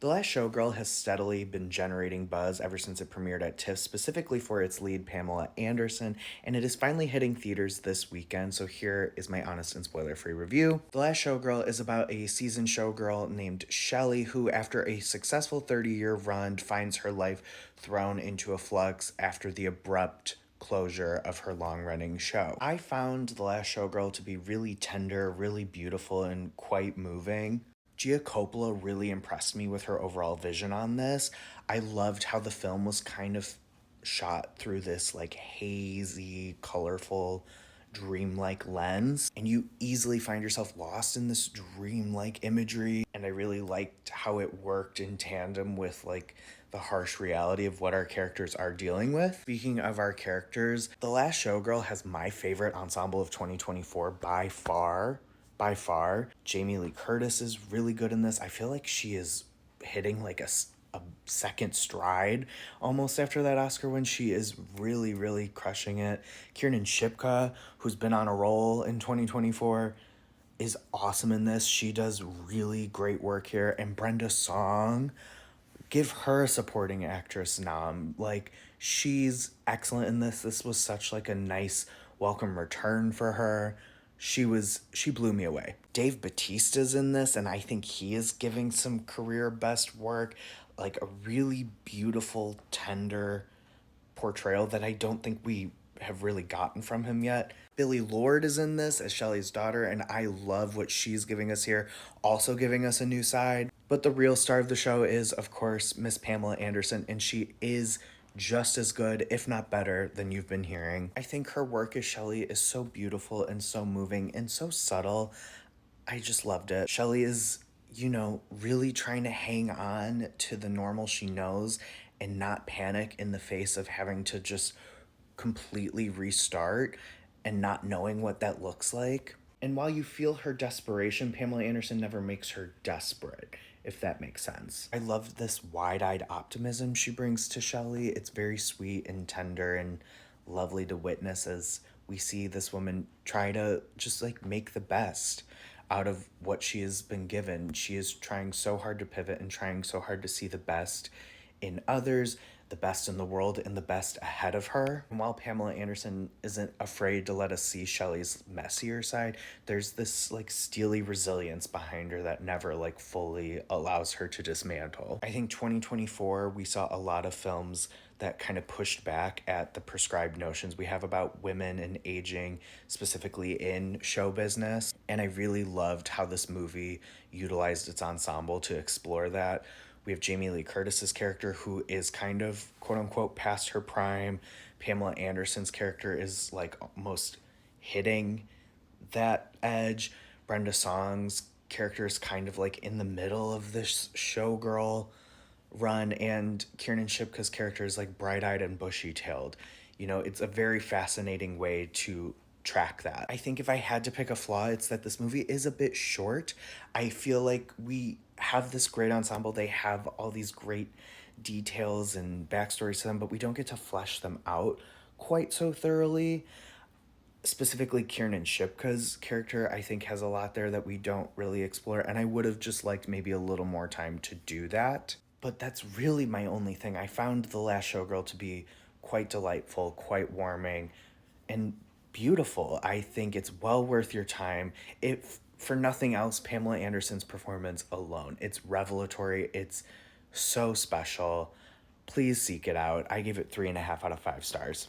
The Last Showgirl has steadily been generating buzz ever since it premiered at TIFF, specifically for its lead, Pamela Anderson, and it is finally hitting theaters this weekend, so here is my honest and spoiler-free review. The Last Showgirl is about a seasoned showgirl named Shelley who, after a successful 30-year run, finds her life thrown into a flux after the abrupt closure of her long-running show. I found The Last Showgirl to be really tender, really beautiful, and quite moving. Gia Coppola really impressed me with her overall vision on this. I loved how the film was kind of shot through this like hazy, colorful, dreamlike lens, and you easily find yourself lost in this dreamlike imagery. And I really liked how it worked in tandem with like the harsh reality of what our characters are dealing with. Speaking of our characters, The Last Showgirl has my favorite ensemble of 2024 by far. By far. Jamie Lee Curtis is really good in this. I feel like she is hitting like a second stride almost after that Oscar win. She is really, really crushing it. Kiernan Shipka, who's been on a roll in 2024, is awesome in this. She does really great work here. And Brenda Song, give her a supporting actress nom. Like, she's excellent in this. This was such like a nice welcome return for her. She blew me away. Dave Bautista's in this, and I think he is giving some career best work, like a really beautiful, tender portrayal that I don't think we have really gotten from him yet. Billie Lourd is in this as Shelley's daughter, and I love what she's giving us here, also giving us a new side. But the real star of the show is, of course, Miss Pamela Anderson, and she is just as good, if not better, than you've been hearing. I think her work as Shelley is so beautiful and so moving and so subtle. I just loved it. Shelley is, really trying to hang on to the normal she knows and not panic in the face of having to just completely restart and not knowing what that looks like. And while you feel her desperation, Pamela Anderson never makes her desperate, if that makes sense. I love this wide-eyed optimism she brings to Shelley. It's very sweet and tender and lovely to witness as we see this woman try to just like make the best out of what she has been given. She is trying so hard to pivot and trying so hard to see the best in others, the best in the world, and the best ahead of her. And while Pamela Anderson isn't afraid to let us see Shelley's messier side, there's this like steely resilience behind her that never like fully allows her to dismantle. I think 2024, we saw a lot of films that kind of pushed back at the prescribed notions we have about women and aging, specifically in show business. And I really loved how this movie utilized its ensemble to explore that. We have Jamie Lee Curtis's character, who is kind of quote unquote past her prime. Pamela Anderson's character is like almost hitting that edge. Brenda Song's character is kind of like in the middle of this showgirl run, and Kiernan Shipka's character is like bright-eyed and bushy-tailed. It's a very fascinating way to track that. I think if I had to pick a flaw, it's that this movie is a bit short. I feel like we have this great ensemble. They have all these great details and backstories to them, but we don't get to flesh them out quite so thoroughly. Specifically, Kiernan Shipka's character, I think, has a lot there that we don't really explore, and I would have just liked maybe a little more time to do that. But that's really my only thing. I found The Last Showgirl to be quite delightful, quite warming, and beautiful. I think it's well worth your time. If for nothing else, Pamela Anderson's performance alone, it's revelatory. It's so special. Please seek it out. I gave it 3.5 out of 5 stars.